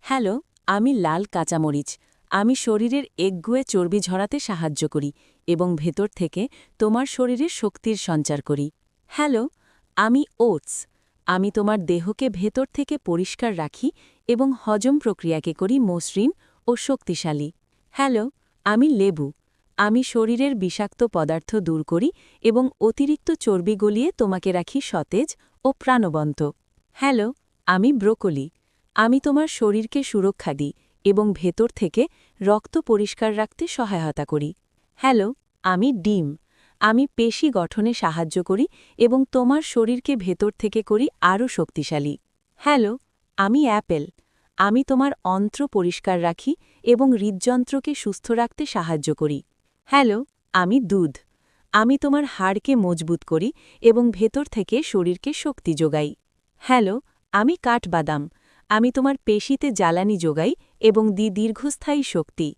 Hello, আমি লাল কাঁচামরিচ। আমি শরীরের একগুঁয়ে চর্বি ঝরাতে সাহায্য করি এবং ভেতর থেকে তোমার শরীরে শক্তির সঞ্চার করি। হ্যালো, আমি ওটস। আমি তোমার দেহকে ভেতর থেকে পরিষ্কার রাখি এবং হজম প্রক্রিয়াকে করি মসৃণ ও শক্তিশালী। হ্যালো, আমি লেবু। আমি শরীরের বিষাক্ত পদার্থ দূর করি এবং অতিরিক্ত চর্বি গলিয়ে তোমাকে রাখি সতেজ ও প্রাণবন্ত। হ্যালো, আমি ব্রোকলি। আমি তোমার শরীরকে সুরক্ষা দিই এবং ভেতর থেকে রক্ত পরিষ্কার রাখতে সহায়তা করি। হ্যালো, আমি ডিম। আমি পেশি গঠনে সাহায্য করি এবং তোমার শরীরকে ভেতর থেকে করি আরও শক্তিশালী। হ্যালো, আমি অ্যাপেল। আমি তোমার অন্ত্র পরিষ্কার রাখি এবং হৃদযন্ত্রকে সুস্থ রাখতে সাহায্য করি। হ্যালো, আমি দুধ। আমি তোমার হাড়কে মজবুত করি এবং ভেতর থেকে শরীরকে শক্তি যোগাই। হ্যালো, আমি কাঠবাদাম। আমি তোমার পেশিতে জ্বালানি যোগাই এবং দীর্ঘস্থায়ী শক্তি।